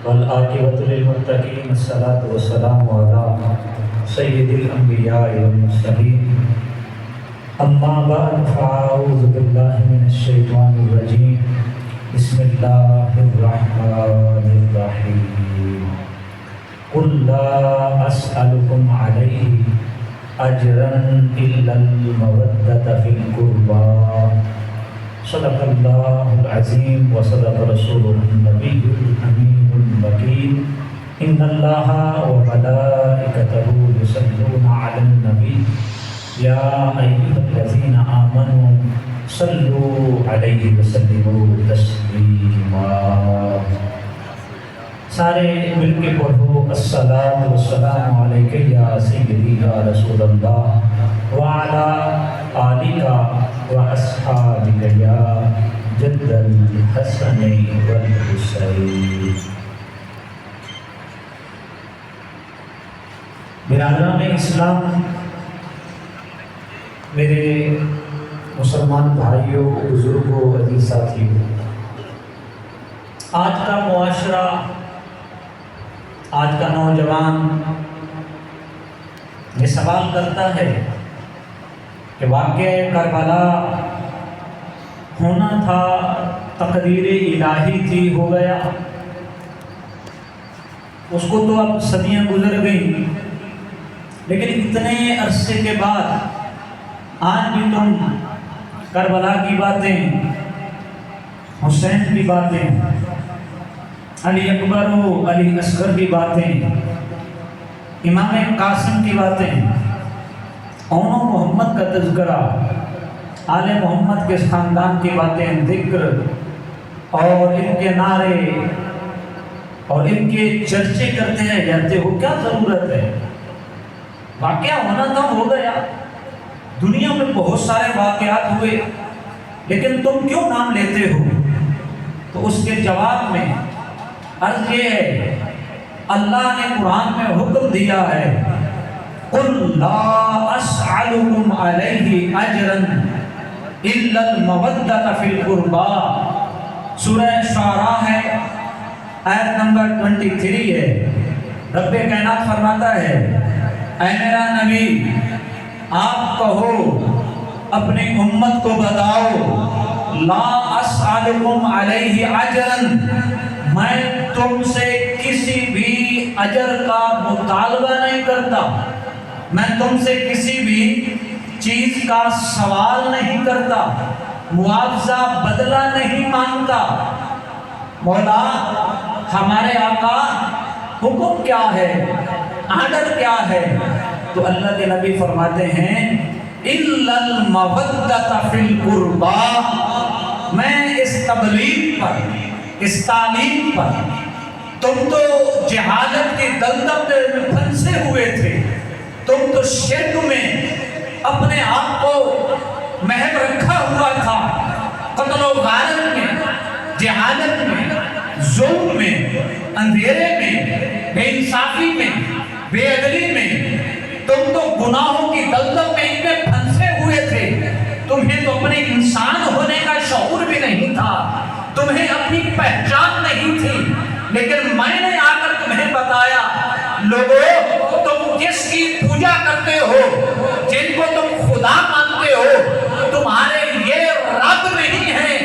والعاقبۃ للمتقین الصلاۃ والسلام علی سید الانبیاء والمرسلین اما بعد فاعوذ باللہ من الشیطان الرجیم بسم اللہ الرحمن الرحیم قل لا اسألکم علیہ اجرا الا المودۃ فی القربى صدق اللہ العظیم وصدق رسولہ النبی الامین المکین ان اللہ وملائکتہ یصلون علی النبی یا ایھا الذین آمنوا صلوا علیہ وسلموا تسلیما۔ سارے مل کے پڑھو الصلاۃ والسلام علیک یا سیدی یا رسول اللہ وعلی آلک واصحابک یا جد الحسن والحسین۔ برادران اسلام، میرے مسلمان بھائیوں، بزرگوں، عزیز ساتھیوں، آج کا معاشرہ، آج کا نوجوان یہ سوال کرتا ہے کہ واقعہ کربلا ہونا تھا، تقدیر الہی تھی، ہو گیا، اس کو تو اب صدیاں گزر گئی، لیکن اتنے عرصے کے بعد آج بھی تم کربلا کی باتیں، حسین کی باتیں، علی اکبر و علی اصغر کی باتیں، امام قاسم کی باتیں، اون محمد کا تذکرہ، آل محمد کے خاندان کی باتیں، ذکر اور ان کے نعرے اور ان کے چرچے کرتے رہ جاتے ہو، کیا ضرورت ہے؟ واقعہ ہونا تھا، ہو گیا۔ دنیا میں بہت سارے واقعات ہوئے، لیکن تم کیوں نام لیتے ہو؟ تو اس کے جواب میں عرض یہ ہے، اللہ نے قرآن میں حکم دیا ہے، قُلْ لَا أَسْأَلُكُمْ عَلَيْهِ أَجْرًا إِلَّا الْمَوَدَّةَ فِي الْقُرْبَى۔ سورہ شعراء ہے، آیت نمبر 23 ہے۔ رب کائنات فرماتا ہے، اے میرا نبی، آپ کہو، اپنی امت کو بتاؤ، لا اسألکم علیہ اجرا، میں تم سے کسی بھی اجر کا مطالبہ نہیں کرتا، میں تم سے کسی بھی چیز کا سوال نہیں کرتا، معاوضہ بدلہ نہیں مانگتا۔ مولا، ہمارے آقا، حکم کیا ہے، آرڈر کیا ہے؟ تو اللہ کے نبی فرماتے ہیں، اِلَّا الْمَوَدَّةَ فِي الْقُرْبَى، میں اس تبلیغ پر، اس تعلیم پر، تم تو جہالت کی دلدل میں پھنسے ہوئے تھے، تم تو شرک میں اپنے آپ کو محو رکھا ہوا تھا، قتل و غارت میں، جہالت میں، ظلم میں، اندھیرے میں، بے انصافی میں، بے عدلی میں، تم تو گناہوں کی دلدل میں ان میں پھنسے ہوئے تھے، تمہیں تو اپنے انسان ہونے کا شعور بھی نہیں تھا، تمہیں اپنی پہچان نہیں تھی، لیکن میں نے آ کر تمہیں بتایا، لوگوں، تم جس کی پوجا کرتے ہو، جن کو تم خدا مانتے ہو، تمہارے یہ رب نہیں ہے،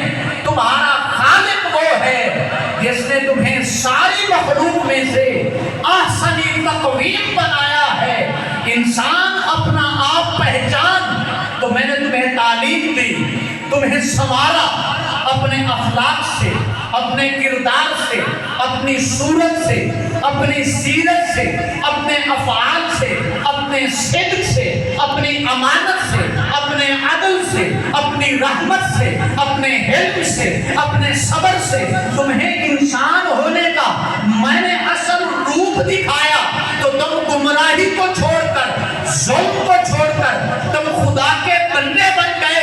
تمہارا خالق وہ ہے جس نے تمہیں ساری مخلوق میں سے احسن تقویم بنایا ہے۔ انسان اپنا آپ پہچان، تو میں نے تمہیں تعلیم دی، تمہیں سنوارا، اپنے اخلاق سے، اپنے کردار سے، اپنی صورت سے، اپنی سیرت سے، اپنے افعال سے، اپنے صدق سے، اپنی امانت سے، اپنے عدل سے، اپنی رحمت سے، اپنے حلم سے، اپنے صبر سے تمہیں انسان ہونے کا میں نے اصل روپ دکھایا، تو تم گمراہی کو چھوڑ کر، ظلم کو چھوڑ کر تم خدا کے بندے بن گئے،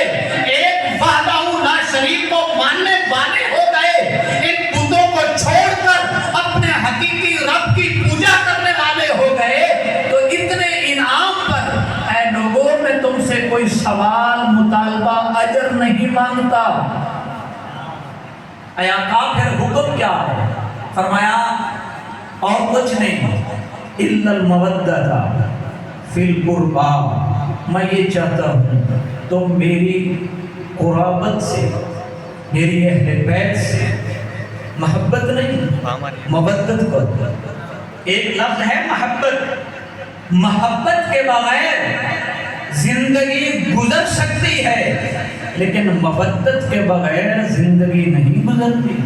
ایک وحدہ لا شریک کو ماننے والے ہو گئے، ان بتوں کو چھوڑ کر اپنے حقیقی رب کی پوجا کرنے والے ہو گئے۔ تو اتنے انعام پر اے لوگوں، میں تم سے کوئی سوال، مطالبہ، اجر نہیں مانگتا۔ اے آقا، پھر حکم کیا ہے؟ فرمایا اور کچھ نہیں، الا المودۃ فی القربا، میں یہ چاہتا ہوں تم میری قرابت سے، میری اہل بیت سے محبت نہیں، مودت کو۔ ایک لفظ ہے محبت، محبت کے بغیر زندگی گزر سکتی ہے، لیکن مودت کے بغیر زندگی نہیں گزرتی۔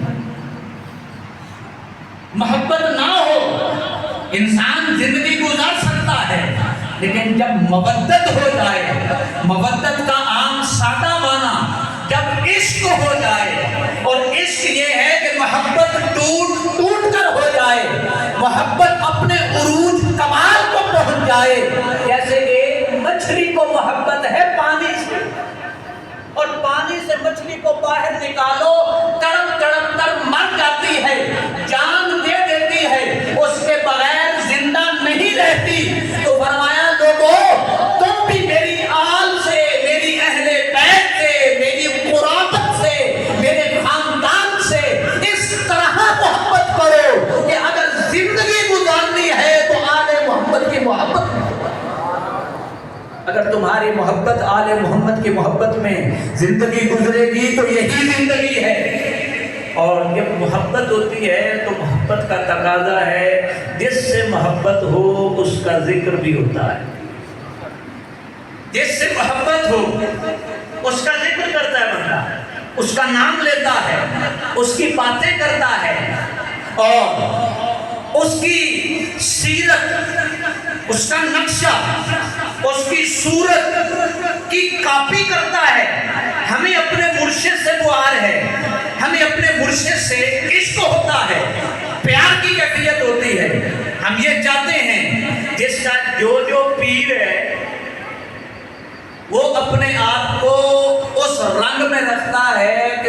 محبت نہ ہو انسان زندگی گزار سکتا ہے، لیکن جب مودت ہو جائے، مودت کا عام سادہ معنی جب عشق ہو جائے، اور عشق یہ ہے کہ محبت ٹوٹ ٹوٹ کر ہو جائے، محبت اپنے عروج کمال کو پہنچ جائے، جیسے ایک مچھلی کو محبت ہے پانی سے، اور پانی سے مچھلی کو باہر نکالو، تڑپ تڑپ کر مر جاتی ہے، جان دے دیتی ہے، اس کے بغیر زندہ نہیں رہتی۔ تو فرمایا لوگوں تم بھی میری آل سے، میری اہل بیت سے، میری قرابت سے، میرے خاندان سے اس طرح محبت کرو کہ اگر زندگی گزارنی ہے تو آل محمد کی محبت، اگر تمہاری محبت آل محمد کی محبت میں زندگی گزرے گی تو یہی زندگی ہے۔ اور جب محبت ہوتی ہے تو محبت کا تقاضا ہے جس سے محبت ہو اس کا ذکر بھی ہوتا ہے، جس سے محبت ہو اس کا ذکر کرتا ہے بندہ، اس کا نام لیتا ہے، اس کی باتیں کرتا ہے، اور اس کی سیرت، اس کا نقشہ، اس کی صورت کی کاپی کرتا ہے۔ ہمیں اپنے مرشد سے پیار ہے، ہمیں اپنے مرشد سے عشق ہوتا ہے، پیار کی کیفیت ہوتی ہے۔ ہم یہ چاہتے ہیں جس کا جو پیر ہے وہ اپنے آپ کو اس رنگ میں رکھتا ہے کہ